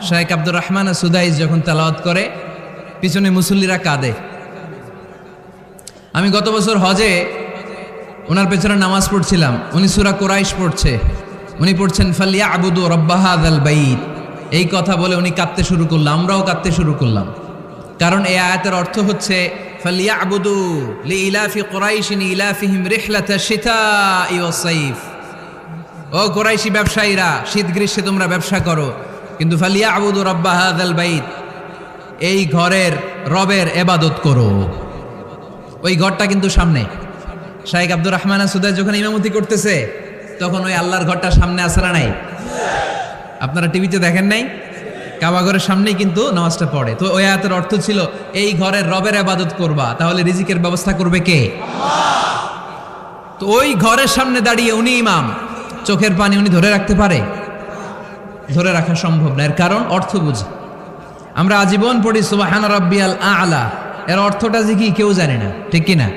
শাইখ Abdur Rahman Sudais যখন তেলাওয়াত করে পিছনে মুসল্লিরা কাঁদে। আমি গত বছর হজে ওনার পেছনে নামাজ পড়ছিলাম, উনি সূরা কুরাইশ পড়ছে, উনি পড়ছেন ফালিয়াবুদু রাব্বা হাযাল বাইত। এই কথা বলে উনি কাঁদতে শুরু করলাম, আমরাও কাঁদতে শুরু করলাম। কারণ এই আয়াতের অর্থ হচ্ছে ফালিয়াবুদু লিইলাফি কুরাইশিন ইলাফিহিম রিহলাতাশ শিতাই ওয়াস সাইফ। ও কুরাইশি ব্যবসায়ীরা, শীত গ্রীষ্মে তোমরা ব্যবসা করো, কিন্তু ফালিয়াবুদু রাব্বা হাযাল বাইত, এই ঘরের রবের ইবাদত করো। ওই ঘরটা কিন্তু সামনে। শাইখ আব্দুর রহমান সুদাইস যখন ইমামতি করতেছে তখন ওই আল্লাহর ঘরটা সামনে আছে না নাই? আপনারা টিভিতে দেখেন নাই? কাবা ঘরের সামনেই কিন্তু নামাজটা পড়ে। তো ওই আয়াতের অর্থ ছিল এই ঘরের রবের ইবাদত করবা, তাহলে রিজিকের ব্যবস্থা করবে কে? তো ওই ঘরের সামনে দাঁড়িয়ে উনি ইমাম, চোখের পানি উনি ধরে রাখতে পারে? ধরে রাখা সম্ভব না। এর কারণ অর্থ বুঝি। আমরা আজীবন পড়ি সুবহানা রাব্বিয়াল আ'লা, এর অর্থটা যে কি কেউ জানে না, ঠিক কি না?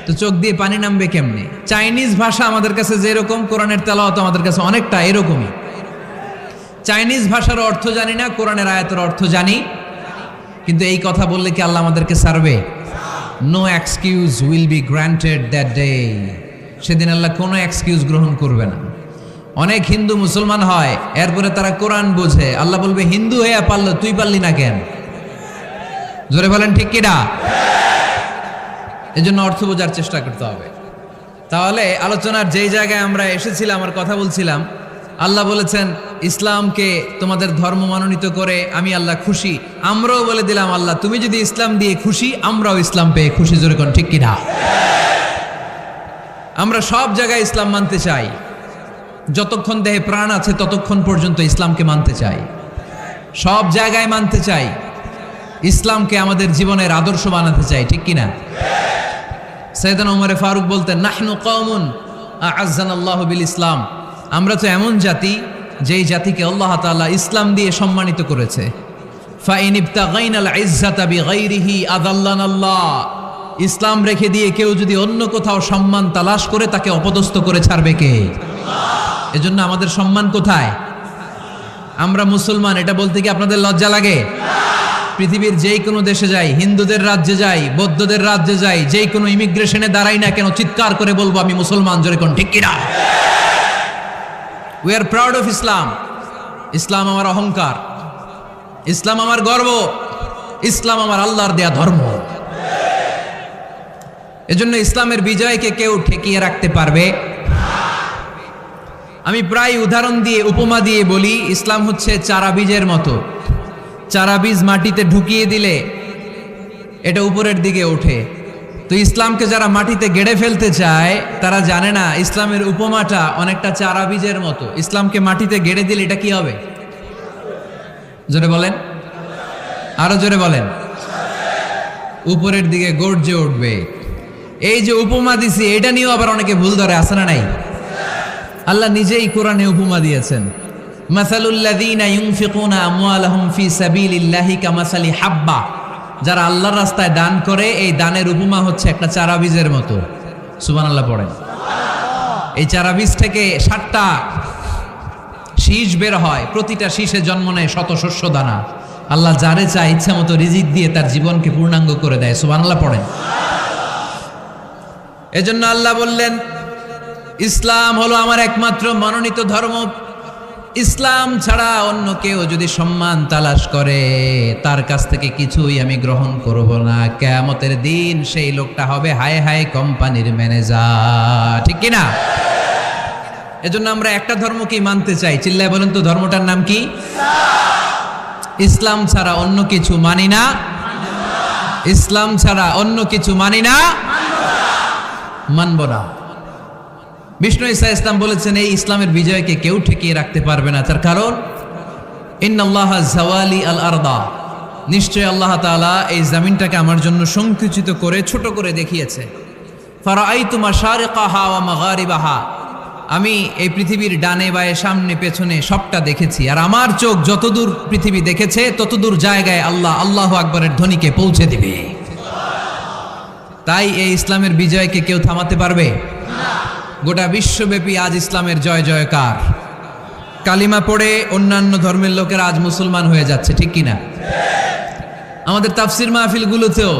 তো চোখ দিয়ে পানি নামবে কেমনে? চাইনিজ ভাষা আমাদের কাছে যেরকম, কোরআনের তেলাওয়াত আমাদের কাছে অনেকটা এরকমই। চাইনিজ ভাষার অর্থ জানি না, কোরআনের আয়াতের অর্থ জানি, কিন্তু এই কথা বললে কি আল্লাহ আমাদেরকে ছাড়বে? No excuse will be granted that day. সেদিন আল্লাহ কোনো এক্সকিউজ গ্রহণ করবে না। অনেক হিন্দু মুসলমান হয়, এরপরে তারা কোরআন বোঝে, আল্লাহ বলবে হিন্দু হয়ে পারলো, তুই পারলি না কেন? জোরে বলেন ঠিক কিনা? এজন্য অর্থ বোঝার চেষ্টা করতে হবে। তাহলে আলোচনার যেই জায়গায় আমরা এসেছিলাম আর কথা বলছিলাম, আল্লাহ বলেছেন ইসলামকে তোমাদের ধর্ম মনোনীত করে আমি আল্লাহ খুশি। আমরাও বলে দিলাম আল্লাহ তুমি যদি ইসলাম দিয়ে খুশি, আমরাও ইসলাম পেয়ে খুশি। জোরে কোন ঠিক কিনা? আমরা সব জায়গায় ইসলাম মানতে চাই, যতক্ষণ দেহে প্রাণ আছে ততক্ষণ পর্যন্ত ইসলামকে মানতে চাই, সব জায়গায় মানতে চাই, ইসলামকে আমাদের জীবনের আদর্শ বানাতে চাই, ঠিক কিনা? সাইয়েদনা ওমর ফারুক বলতেন নাহনু কওমুন আ'আজ্জানাল্লাহু বিল ইসলাম, আমরা তো এমন জাতি যেই জাতিকে আল্লাহ তাআলা ইসলাম দিয়ে সম্মানিত করেছে। ফাইন ইবতাগাইনাল ইজ্জাতা বিগাইরিহি আযাল্লানাল্লাহ, ইসলাম রেখে দিয়ে কেউ যদি অন্য কোথাও সম্মান তালাশ করে তাকে অপদস্থ করে ছাড়বে কে? আল্লাহ। এজন্য আমাদের সম্মান কোথায়? আমরা মুসলমান, এটা বলতে কি আপনাদের লজ্জা লাগে? পৃথিবীর যেই কোনো দেশে যাই, হিন্দুদের রাজ্যে যাই, বৌদ্ধদের রাজ্যে যাই, যেই কোনো ইমিগ্রেশনে দাঁড়াই না কেন, চিৎকার করে বলবো আমি মুসলমান। জোরে কোন ঠিক কিনা? We are proud of Islam. ইসলাম আমার অহংকার, ইসলাম আমার গর্ব, ইসলাম আমার আল্লাহর দেয়া ধর্ম। এজন্য ইসলামের বিজয়কে কেউ ঠেকিয়ে রাখতে পারবে? আমি প্রায় উদাহরণ দিয়ে, উপমা দিয়ে বলি, ইসলাম হচ্ছে চারা বীজের মতো। চারা বীজ মাটিতে ঢুকিয়ে দিলে এটা উপরের দিকে ওঠে। তো ইসলামকে যারা মাটিতে গেড়ে ফেলতে চায় তারা জানে না ইসলামের উপমাটা অনেকটা চারা বীজের মতো। ইসলামকে মাটিতে গেড়ে দিলে এটা কি হবে? জোরে বলেন, আরো জোরে বলেন। উপরের দিকে গর্জে উঠবে। এই যে উপমা দিছি, এটা নিয়েও আবার অনেকে ভুল ধরে, আছে না নাই? আল্লাহ নিজেই কোরআনে উপমা দিয়েছেন। মাসালুল্লাযীনা ইউনফিকুনা আমওয়ালাহুম ফি সাবিলিল্লাহি কামাসালি হাব্বা, যারা আল্লাহর রাস্তায় দান করে এই দানের উপমা হচ্ছে একটা চারা বীজের মতো। সুবহানাল্লাহ পড়েন। এই চারা বীজ থেকে 7টা শীষ বের হয়, প্রতিটা শীষে জন্ম নেয় শত শস্য দানা। আল্লাহ যারে চায় ইচ্ছা মতো রিজিক দিয়ে তার জীবনকে পূর্ণাঙ্গ করে দেয়। সুবহানাল্লাহ পড়েন। এজন্য আল্লাহ বললেন ইসলাম হলো আমার একমাত্র মনোনীত ধর্ম। ইসলাম ছাড়া অন্য কেউ যদি সম্মান তালাশ করে তার কাছ থেকে কিছুই আমি গ্রহণ করব না। কিয়ামতের দিন সেই লোকটা হবে হায় হায় কোম্পানির ম্যানেজার, ঠিক কিনা? এজন্য আমরা একটা ধর্মকেই মানতে চাই। চিল্লায় বলেন তো ধর্মটার নাম কি? ইসলাম ছাড়া অন্য কিছু মানি না, ইসলাম ছাড়া অন্য কিছু মানি না, মানব না। বিষ্ণু ঈসা ইসলাম বলেছেন এই ইসলামের বিজয়কে কেউ ঠেকিয়ে রাখতে পারবে না। তার কারণ ইন্নাল্লাহা যাওয়ালি আল আরদা, নিশ্চয় আল্লাহ তাআলা এই জমিনটাকে আমার জন্য সংকুচিত করে ছোট করে দেখিয়েছে। ফারাআইতু মাশারিকাহা ওয়া মাগারিবাহা, আমি এই পৃথিবীর ডানে বায়ে সামনে পেছনে সবটা দেখেছি। আর আমার চোখ যতদূর পৃথিবী দেখেছে ততদূর জায়গায় আল্লাহ আল্লাহু আকবরের ধ্বনিকে পৌঁছে দিবে। তাই এই ইসলামের বিজয়কে কেউ থামাতে পারবে না। গোটা বিশ্বব্যাপী আজ ইসলামের জয় জয়কার। কালিমা পড়ে অন্যান্য ধর্মের লোকেরা আজ মুসলমান হয়ে যাচ্ছে, ঠিক কিনা? আমাদের তাফসির মাহফিলগুলোতেও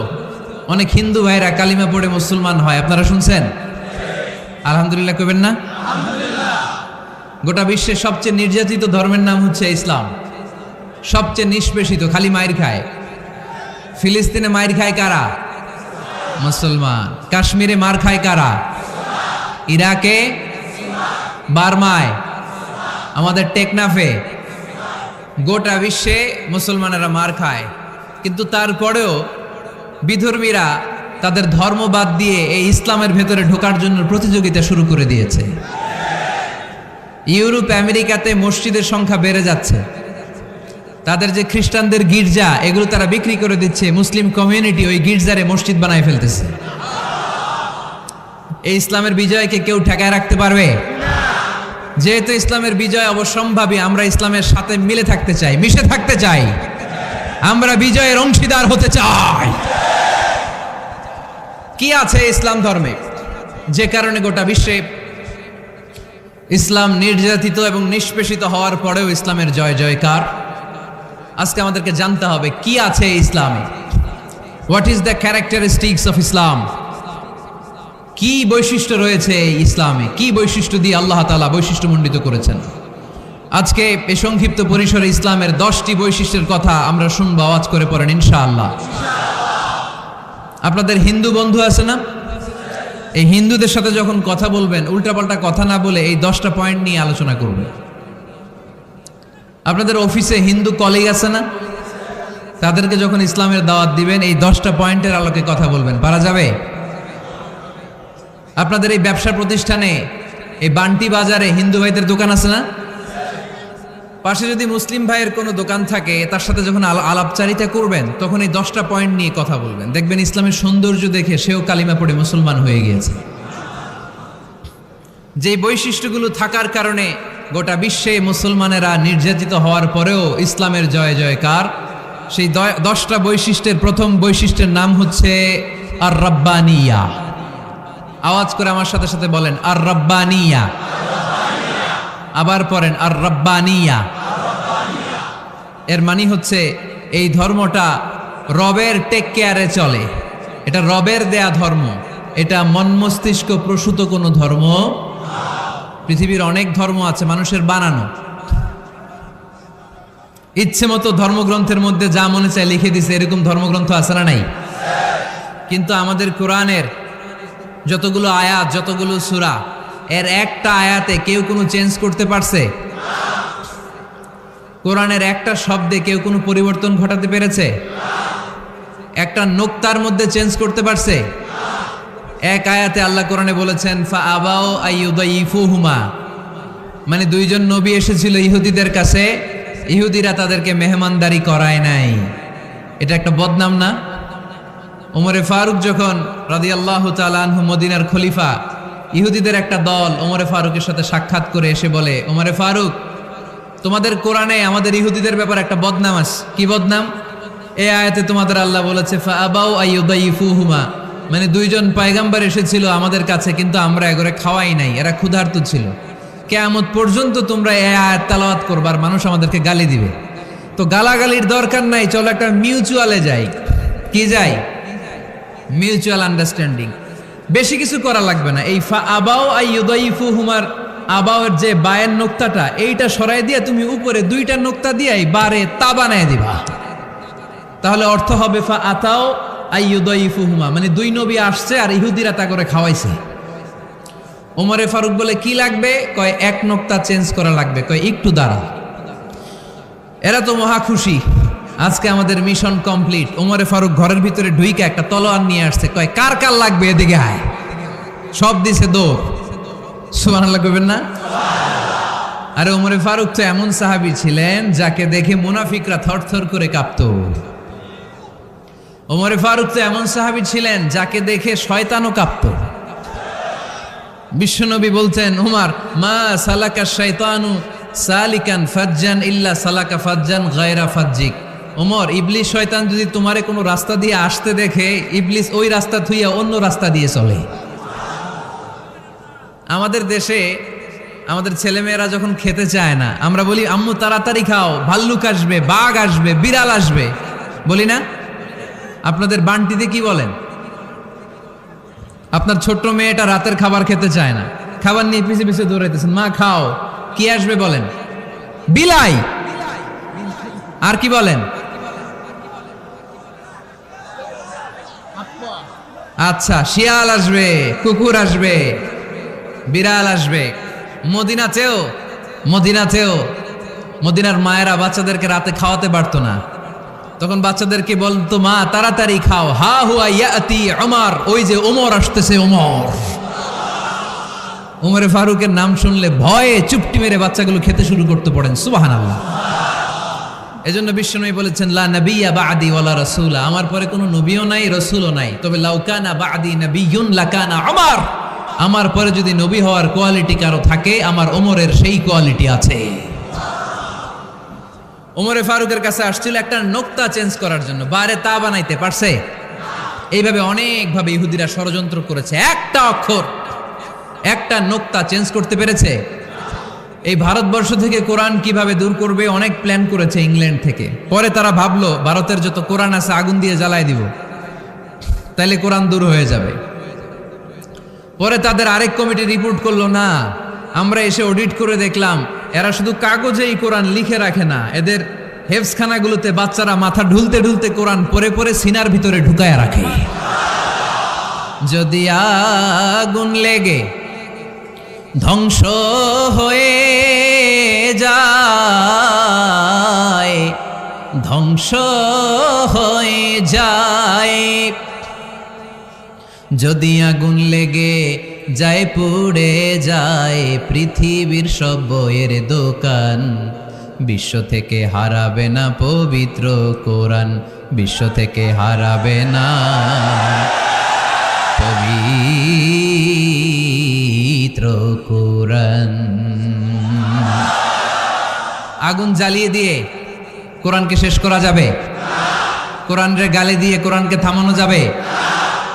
অনেক হিন্দু ভাইরা কালিমা পড়ে মুসলমান হয়, আপনারা শুনছেন? আলহামদুলিল্লাহ কইবেন না? গোটা বিশ্বের সবচেয়ে নির্যাতিত ধর্মের নাম হচ্ছে ইসলাম, সবচেয়ে নিষ্পেষিত, খালি মায়ের খায়। ফিলিস্তিনে মায়ের খায় কারা? মুসলমান। কাশ্মীরে মার খায় কারা? ইরাকে, বার্মায়, আমাদের টেকনাফে, গোটা বিশ্বে মুসলমানেরা মার খায়। কিন্তু তারপরেও বিধর্মীরা তাদের ধর্ম বাদ দিয়ে এই ইসলামের ভেতরে ঢোকার জন্য প্রতিযোগিতা শুরু করে দিয়েছে। ইউরোপ আমেরিকাতে মসজিদের সংখ্যা বেড়ে যাচ্ছে, তাদের যে খ্রিস্টানদের গির্জা এগুলো তারা বিক্রি করে দিচ্ছে, মুসলিম কমিউনিটি ওই গির্জারে মসজিদ বানায় ফেলতেছে। এই ইসলামের বিজয়কে কেউ ঠেকায় রাখতে পারবে? যেহেতু ইসলামের বিজয় অবশ্যম্ভাবী, আমরা ইসলামের সাথে মিলে থাকতে চাই, মিশে থাকতে চাই, আমরা বিজয়ের অংশীদার হতে চাই। কি আছে ইসলাম ধর্মে যে কারণে গোটা বিশ্বে ইসলাম নির্যাতিত এবং নিষ্পেষিত হওয়ার পরেও ইসলামের জয় জয়কার? আজকে আমাদেরকে জানতে হবে কি আছে ইসলামে। What is the characteristics of Islam? কি বৈশিষ্ট্য রয়েছে ইসলামে, কি বৈশিষ্ট্য দিয়ে আল্লাহ তাআলা বৈশিষ্ট্যমণ্ডিত করেছেন? আজকে এই সংক্ষিপ্ত পরিসরে ইসলামের 10টি বৈশিষ্ট্যের কথা আমরা শুনবো, আওয়াজ করে পড়েন ইনশাআল্লাহ। আপনাদের হিন্দু বন্ধু আছে না? এই হিন্দুদের সাথে যখন কথা বলবেন উল্টাপাল্টা কথা না বলে এই 10টা পয়েন্ট নিয়ে আলোচনা করবেন। আপনাদের অফিসে হিন্দু কলিগ আছে না? তাদেরকে যখন ইসলামের দাওয়াত দিবেন এই 10টা পয়েন্টের আলোকে কথা বলবেন, পারা যাবে? আপনাদের এই ব্যবসা প্রতিষ্ঠানে, এই বান্টি বাজারে হিন্দু ভাইদের দোকান আছে না? পাশে যদি মুসলিম ভাইয়ের কোনো দোকান থাকে তার সাথে যখন আলাপচারিতা করবেন তখন এই 10টা পয়েন্ট নিয়ে কথা বলবেন, দেখবেন ইসলামের সৌন্দর্য দেখে সেও কালিমা পড়ে মুসলমান হয়ে গিয়েছে। যে বৈশিষ্ট্যগুলো থাকার কারণে গোটা বিশ্বে মুসলমানেরা নির্যাতিত হওয়ার পরেও ইসলামের জয় জয়কার, সেই 10টা বৈশিষ্ট্যের প্রথম বৈশিষ্ট্যের নাম হচ্ছে আর রাব্বানিয়া। আওয়াজ করে আমার সাথে সাথে বলেন আর রাব্বানিয়া। আবার পড়েন আর রাব্বানিয়া। এর মানে হচ্ছে এই ধর্মটা রবের টেক কেয়ারে চলে, এটা রবের দেয়া ধর্ম, এটা মন মস্তিষ্ক প্রসূত কোনো ধর্ম। পৃথিবীর অনেক ধর্ম আছে মানুষের বানানো, ইচ্ছে মতো ধর্মগ্রন্থের মধ্যে যা মনে চায় লিখে দিছে, এরকম ধর্মগ্রন্থ আছে না নাই? কিন্তু আমাদের কোরআনের যতগুলো আয়াত, যতগুলো সূরা, এর একটা আয়াতে কেউ কোনো চেঞ্জ করতে পারছে? কোরআনের একটা শব্দে কেউ কোনো পরিবর্তন ঘটাতে পেরেছে? একটা নোক্তার মধ্যে চেঞ্জ করতে পারছে? এক আয়াতে আল্লাহ কোরআনে বলেছেন ফাআবাউ আইয়ুদাইফুহুমা, মানে দুইজন নবী এসেছিল ইহুদিদের কাছে, ইহুদিরা তাদেরকে মেহমানদারি করায় নাই। এটা একটা বদনাম না? ওমরে ফারুক যখন রাদিয়াল্লাহু তাআলা আনহু মদিনার খলিফা, ইহুদিদের একটা দল ওমরে ফারুকের সাথে সাক্ষাৎ করে এসে বলে, ওমরে ফারুক, তোমাদের কোরআনে আমাদের ইহুদিদের ব্যাপারে একটা বদনাম আছে। কি বদনাম? এই আয়াতে তোমাদের আল্লাহ বলেছে ফাআবাউ আইয়ুদাইফুহুমা, মানে দুইজন পয়গম্বর এসেছিল আমাদের কাছে কিন্তু আমরা এগরে খাওয়াই নাই, এরা ক্ষুধার্ত ছিল। কিয়ামত পর্যন্ত তোমরা এই আয়াত তেলাওয়াত করবার, মানুষ আমাদেরকে গালি দিবে। তো গালাগালির দরকার নাই, চলো একটা মিউচুয়ালে যাই। কি যাই? Mutual understanding. বেশি কিছু করা লাগবে না। এই ফাআবাউ আইয়ুদাইফুহুমার আবাউয়ের যে বায়ের নোক্তাটা, এইটা সরাই দিয়ে তুমি উপরে 2টা নোক্তা দিয়ে বারে তা বানায় দিবা, তাহলে অর্থ হবে ফাআতাও আইয়ুদাইফুহুমা, মানে দুই নবী আসছে আর ইহুদিরা তা করে খাওয়াইছে। ওমরে ফারুক বলে কি লাগবে? কয় এক নোক্তা চেঞ্জ করা লাগবে। কয় একটু দাঁড়া। এরা তো মহা খুশি, আজকে আমাদের মিশন কমপ্লিট। ওমরে ফারুক ঘরের ভিতরে ঢুইকে একটা তলোয়ার নিয়ে আসছে, কয় কার কার লাগবে এদিকে আয়। সব দিছে দৌড়। সুবহানাল্লাহ কইবেন না? আরে ওমরে ফারুক তো এমন সাহাবী ছিলেন যাকে দেখে মুনাফিকরা থরথর করে কাঁপতো। ওমরে ফারুক তো এমন সাহাবী ছিলেন যাকে দেখে শয়তানও কাঁপতো। বিশ্বনবী বলতেন, উমর মা সালাকা শাইতানু সালিকান ফাজ্জান ইল্লা সালাকা ফাজ্জান গায়রা ফাজ্জিক। ওমর, ইবলিস শয়তান যদি তোমারে কোনো রাস্তা দিয়ে আসতে দেখে, ইবলিস ওই রাস্তা থুইয়া অন্য রাস্তা দিয়ে চলে। আমাদের দেশে আমাদের ছেলেমেয়েরা যখন খেতে চায় না, আমরা বলি আম্মু তাড়াতাড়ি খাও, ভাল্লুক আসবে, বাঘ আসবে, বিড়াল আসবে, বলি না? আপনাদের বান্টিতে কি বলেন? আপনার ছোট্ট মেয়েটা রাতের খাবার খেতে চায় না, খাবার নিয়ে পিছে পিছে দৌড়াইতেছেন, মা খাও, কি আসবে বলেন? বিলাই। আর কি বলেন? আচ্ছা, শিয়াল আসবে, কুকুর আসবে, বিড়াল আসবে। মদিনাতেও মদিনার মায়েরা বাচ্চাদেরকে রাতে খাওয়াতে পারতো না, তখন বাচ্চাদেরকে বলতো মা তাড়াতাড়ি খাও, হা হুয়া ইয়াতি ওমর, ওই যে ওমর আসতেছে। ওমরে ফারুকের নাম শুনলে ভয়ে চুপটি মেরে বাচ্চাগুলো খেতে শুরু করতে পড়েন। সুবহানাল্লাহ। এজন্য বিশ্বনবী বলেছেন লা নাবিয়্যা বা'দি ওয়ালা রাসূলা, আমার পরে কোনো নবীও নাই, রাসূলও নাই, তবে লাউ কানা বা'দি নাবিয়্যুন লাকানা ওমর, আমার পরে যদি নবী হওয়ার কোয়ালিটি কারো থাকে, আমার ওমরের সেই কোয়ালিটি আছে। ওমরে ফারুকের কাছে আসছিল একটা নোক্তা চেঞ্জ করার জন্য, বারে তা বানাইতে পারছে? এইভাবে অনেকভাবে ইহুদিরা ষড়যন্ত্র করেছে, একটা অক্ষর, একটা নোক্তা চেঞ্জ করতে পেরেছে? এই ভারতবর্ষ থেকে কোরআন কিভাবে দূর করবে অনেক প্ল্যান করেছে ইংল্যান্ড থেকে। পরে তারা ভাবলো ভারতের যত কোরআন আছে আগুন দিয়ে জ্বালায় দিব, তাইলে কোরআন দূর হয়ে যাবে। পরে তাদের আরেক কমিটি রিপোর্ট করলো, না, আমরা এসে অডিট করে দেখলাম এরা শুধু কাগজেই কোরআন লিখে রাখে না, এদের হেফজখানাগুলোতে বাচ্চারা মাথা ঢুলতে ঢুলতে কোরআন পরে পরে সিনার ভিতরে ঢুকায় রাখে। যদি আগুন লেগে ধ্বংস হয়ে যায়, ধ্বংস হয়ে যায়, যদি আগুন লেগে যায় পুড়ে যায় পৃথিবীর সব বইয়ের দোকান, বিশ্ব থেকে হারাবে না পবিত্র কোরআন, বিশ্ব থেকে হারাবে না পবিত্র কোরআন। আগুন জ্বালিয়ে দিয়ে কোরআনকে শেষ করা যাবে? কোরআনের গালি দিয়ে কোরআনকে থামানো যাবে?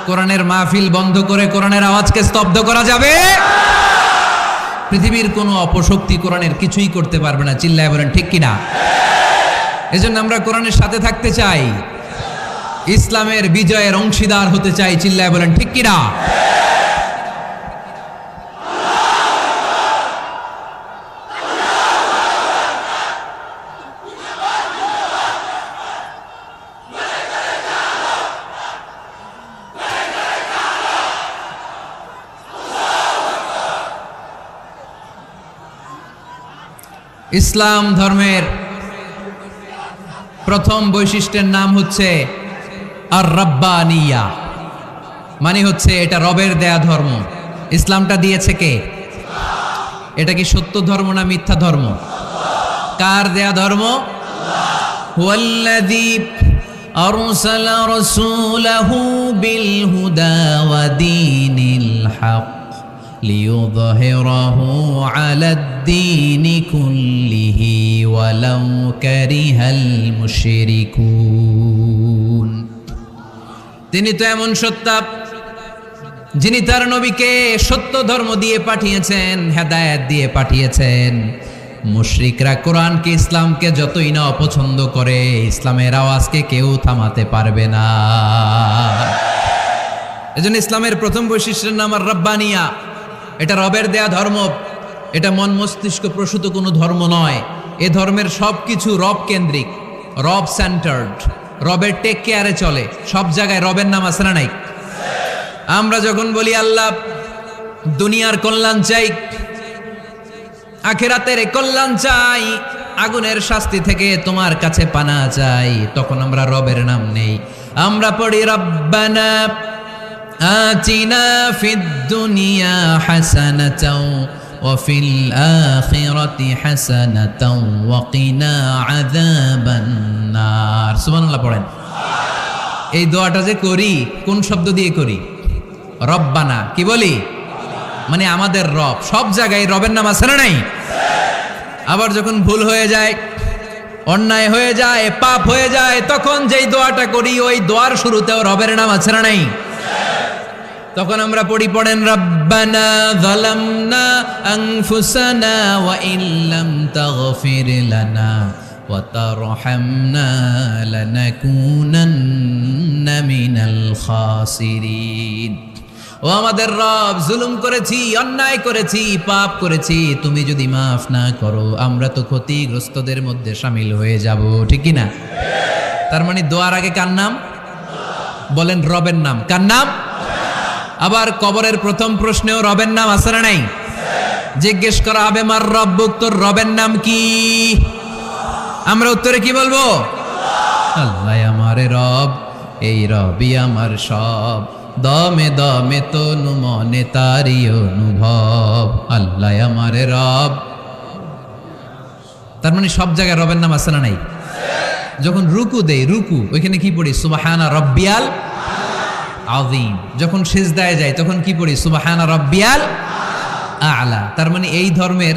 কোরআনের মাহফিল বন্ধ করে কোরআনের আওয়াজকে স্তব্ধ করা যাবে? পৃথিবীর কোনো অপশক্তি কোরআনের কিছুই করতে পারবে না। চিল্লায় বলেন ঠিক কিনা? এজন্য আমরা কোরআনের সাথে থাকতে চাই, ইসলামের বিজয়ের অংশীদার হতে চাই। চিল্লায় বলেন ঠিক কিনা? ইসলাম ধর্মের প্রথম বৈশিষ্ট্যের নাম হচ্ছে আর রাব্বানিয়া, মানে হচ্ছে এটা রবের দেয়া ধর্ম। ইসলামটা দিয়েছে কে? এটা কি সত্য ধর্ম না মিথ্যা ধর্ম? কার দেয়া ধর্ম? হুয়াল্লাযী আরসালা রাসূলাহু বিল হুদা ওয়া দীনিল হক লিইয়ুযহিরাহু আলাদ-দীনি কুল্লিহি ওয়ালাউ কারিহাল মুশরিকুন। তিনি তো এমন সত্তা যিনি তার নবীকে সত্য ধর্ম দিয়ে পাঠিয়েছেন, হেদায়েত দিয়ে পাঠিয়েছেন। মুশরিকরা কোরআনকে, ইসলামকে যতই না অপছন্দ করে, ইসলামের আওয়াজকে কেউ থামাতে পারবে না। এজন্য ইসলামের প্রথম বৈশিষ্ট্যের নাম আর রাব্বানিয়া। এটা রবের দেয়া ধর্ম, এটা মন মস্তিষ্ক প্রসূত কোনো ধর্ম নয়। এ ধর্মের সব কিছু রব কেন্দ্রিক, রব সেন্টার্ড, রবের টেক কেয়ারে চলে। সব জায়গায় রবের নাম আছে না নাই? আমরা যখন বলি আল্লাহ দুনিয়ার কল্যাণ চাই, আখিরাতের কল্যাণ চাই, আগুনের শাস্তি থেকে তোমার কাছে পানা চাই, তখন আমরা রবের নাম নেই। আমরা পড়ি রব্বানা আতিনা ফিদ দুনিয়া হাসানাতাও ওয়া ফিল আখিরাতি হাসানাতাও ওয়া কিনা আযাবান নার। সুবহানাল্লাহ পড়েন। এই দোয়াটা যে করি কোন শব্দ দিয়ে করি? রব্বানা। কি বলি? মানে আমাদের রব। সব জায়গায় রবের নাম আছে না নাই? আবার যখন ভুল হয়ে যায়, অন্যায় হয়ে যায়, পাপ হয়ে যায়, তখন যেই দোয়াটা করি ওই দোয়ার শুরুতেও রবের নাম আছে না নাই? তখন আমরা পড়েন রব্বানা যালামনা আনফুসানা ওয়া ইল্লাম তাগফির লানা ওয়া তারহামনা লানাকুনান্না মিনাল খাসিরিন। ও আমাদের রব, জুলুম করেছি, অন্যায় করেছি, পাপ করেছি, তুমি যদি মাফ না করো আমরা তো ক্ষতিগ্রস্তদের মধ্যে শামিল হয়ে যাব, ঠিক কি না? তার মানে দোয়ার আগে কার নাম বলেন? রবের নাম। কার নাম? আবার কবরের প্রথম প্রশ্নেও রবের নাম আছে না নাই? জিজ্ঞেস করা হবে মার রব্বুক, তোর রবের নাম কি? আমরা উত্তরে কি বলবো? আল্লাহ আমারে রব, এই রবই আমার সব, দমে দমে তনু মনে তারি অনুভব, আল্লাহ আমারে রব। তার মানে সব জায়গায় রবের নাম আছে না নাই? যখন রুকু দেই, রুকু ওইখানে কি পড়ি? সুবহানা রব্বিয়াল আযীম। যখন সিজদায় যাই তখন কি পড়ি? সুবহানা রব্বিয়াল আ'লা। তার মানে এই ধর্মের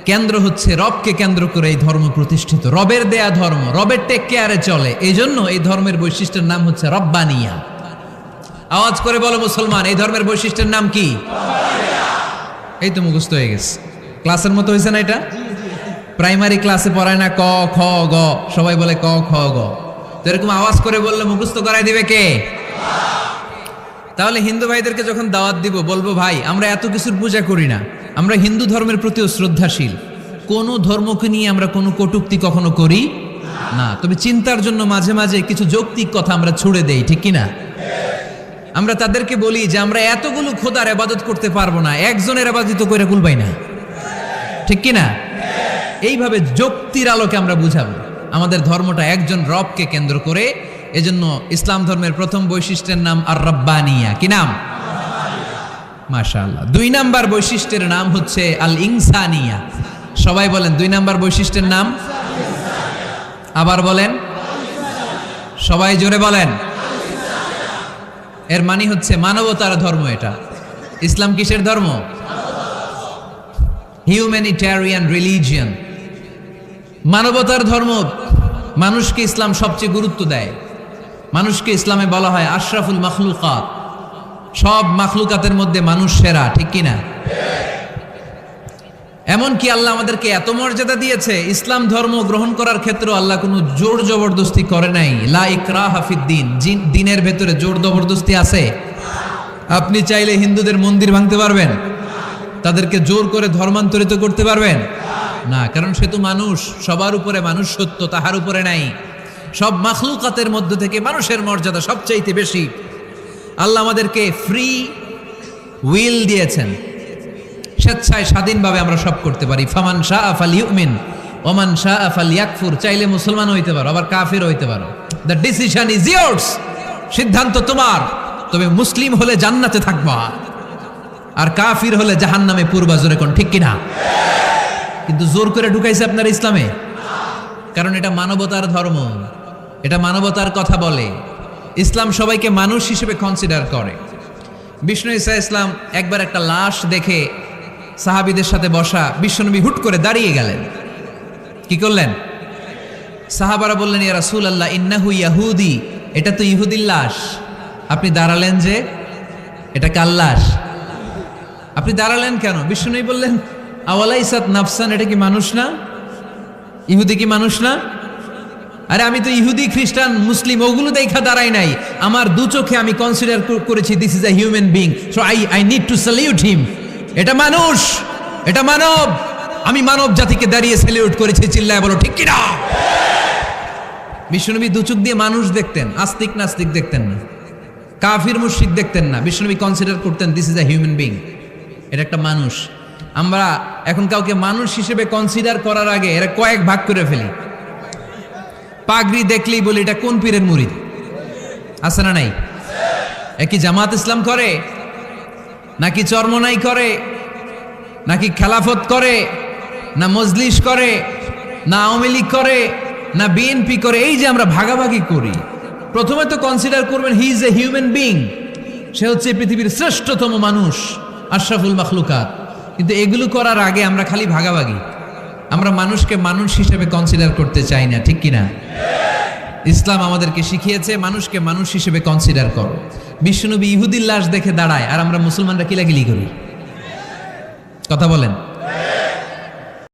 কেন্দ্র হচ্ছে রবকে কেন্দ্র করে এই ধর্ম প্রতিষ্ঠিত, রবের দেয়া ধর্ম, রবের টেক কেয়ারে চলে। এই জন্য এই ধর্মের বৈশিষ্ট্যের নাম হচ্ছে রব্বানিয়া। আওয়াজ করে বলো মুসলমান, এই ধর্মের বৈশিষ্ট্যের নাম কি? এই তো মুখস্থ হয়ে গেছে। ক্লাসের মতো হয়েছে না এটা? প্রাইমারি ক্লাসে পড়ায় না ক খ গ, সবাই বলে ক খ গ। তো এরকম আওয়াজ করে বললে মুখস্থ করাই দিবে কে? তাহলে হিন্দু ভাইদেরকে যখন দাওয়াত দিব বলবো, ভাই আমরা এত কিছুর পূজা করি না, আমরা হিন্দু ধর্মের প্রতিও শ্রদ্ধাশীল, কোন ধর্মকে নিয়ে আমরা কোনো কটূক্তি কখনো করি না, তবে চিন্তার জন্য মাঝে মাঝে কিছু যৌক্তিক কথা আমরা ছুড়ে দেই, ঠিক কিনা? আমরা তাদেরকে বলি যে আমরা এতগুলো খোদার ইবাদত করতে পারবো না, একজনের ইবাদত করে কুলবাই না, ঠিক কিনা? এইভাবে যুক্তির আলোকে আমরা বুঝাবো আমাদের ধর্মটা একজন রবকে কেন্দ্র করে। এজন্য ইসলাম ধর্মের প্রথম বৈশিষ্ট্যের নাম আর রব্বানিয়া। কি নাম? মাশাআল্লাহ। 2 নাম্বার বৈশিষ্ট্যের নাম হচ্ছে আল ইনসানিয়া। সবাই বলেন 2 নাম্বার বৈশিষ্ট্যের নাম। আবার বলেন, সবাই জোরে বলেন। এর মানে হচ্ছে মানবতার ধর্ম। এটা ইসলাম কিসের ধর্ম? হিউম্যানিটেরিয়ান রিলিজিয়ন, মানবতার ধর্ম। মানুষকে ইসলাম সবচেয়ে গুরুত্ব দেয়। মানুষকে ইসলামে বলা হয় আশরাফুল মাখলুকাত, সব মাখলুকাতের মধ্যে মানুষ সেরা, ঠিক কিনা? এমনকি আল্লাহ আমাদেরকে এত মর্যাদা দিয়েছে, ইসলাম ধর্ম গ্রহণ করার ক্ষেত্রে আল্লাহ কোনো জোর জবরদস্তি করে নাই। লা ইকরাহা ফিদ্দিন, দিনের ভেতরে জোর জবরদস্তি আছে? আপনি চাইলে হিন্দুদের মন্দির ভাঙতে পারবেন? তাদেরকে জোর করে ধর্মান্তরিত করতে পারবেন না, কারণ সে তো মানুষ, সবার উপরে মানুষ সত্য, তাহার উপরে নাই। সব মাখলুকাতের মধ্য থেকে মানুষের মর্যাদা সবচাইতে বেশি। আল্লাহ আমাদেরকে ফ্রি উইল দিয়েছেন, স্বেচ্ছায় স্বাধীনভাবে আমরা সব করতে পারি। ফামান শাআ ফালইউমিন ওমান শাআ ফালইয়াকফুর। চাইলে মুসলমান হইতে পারো, আবার কাফির হইতে পারো। দ্য ডিসিশন ইজ ইয়ার্স, সিদ্ধান্ত তোমার। তবে মুসলিম হলে জান্নাতে থাকবা, আর কাফির হলে জাহান্নামে পূর্বা। জোরে কোন ঠিক কিনা? কিন্তু জোর করে ঢুকাইছে আপনার ইসলামে, কারণ এটা মানবতার ধর্ম, এটা মানবতার কথা বলে। ইসলাম সবাইকে মানুষ হিসেবে কনসিডার করে। বিষ্ণু ঈসা ইসলাম একবার একটা লাশ দেখে সাহাবীদের সাথে বসা, বিশ্বনবী হুট করে দাঁড়িয়ে গেলেন। কি করলেন? সাহাবারা বললেন, ইয়া রাসূলুল্লাহ ইন্নাহু ইয়াহুদি, এটা তো ইহুদির লাশ। আপনি দাঁড়ালেন যে, এটা কার লাশ? আপনি দাঁড়ালেন কেন? বিষ্ণুনবী বললেন, আওয়ালাইসাত নাফসান, এটা কি মানুষ না? ইহুদি কি মানুষ না? আরে আমি তো ইহুদি, খ্রিস্টান, মুসলিম ওগুলো দেখা দাঁড়াই নাই, আমার দু চোখে আমি কনসিডার করেছি this is a human being, so I need to salute হিম। এটা মানুষ, এটা মানব, আমি মানব জাতিকে দাঁড়িয়ে স্যালিউট করেছি। চিল্লায় বলো ঠিক কিনা? বিশ্বনবী দু চোখ দিয়ে মানুষ দেখতেন, আস্তিক নাস্তিক দেখতেন না, কাফির মুশরিক দেখতেন না। বিশ্বনবী কনসিডার করতেন this is a human being, এটা একটা মানুষ। আমরা এখন কাউকে মানুষ হিসেবে কনসিডার করার আগে এরা কয়েক ভাগ করে ফেলি। পাগড়ি দেখলেই বলি এটা কোন পীরের মুরিদ, আছে না নাই? একই জামাত ইসলাম করে, নাকি চরমনাই করে, নাকি খেলাফত করে, না মজলিস করে, না আওয়ামী লীগ করে, না বিএনপি করে। এই যে আমরা ভাগাভাগি করি, প্রথমে তো কনসিডার করবেন he is a human being, সে হচ্ছে পৃথিবীর শ্রেষ্ঠতম মানুষ, আশরাফুল মাখলুকাত। কিন্তু এগুলো করার আগে আমরা খালি ভাগাভাগি, আমরা মানুষকে মানুষ হিসেবে কনসিডার করতে চাই না, ঠিক কিনা? ইসলাম আমাদেরকে শিখিয়েছে মানুষকে মানুষ হিসেবে কনসিডার করো। বিশ্বনবী ইহুদির লাশ দেখে দাঁড়ায় আর আমরা মুসলমানরা কিলাকিলি করি। কথা বলেন।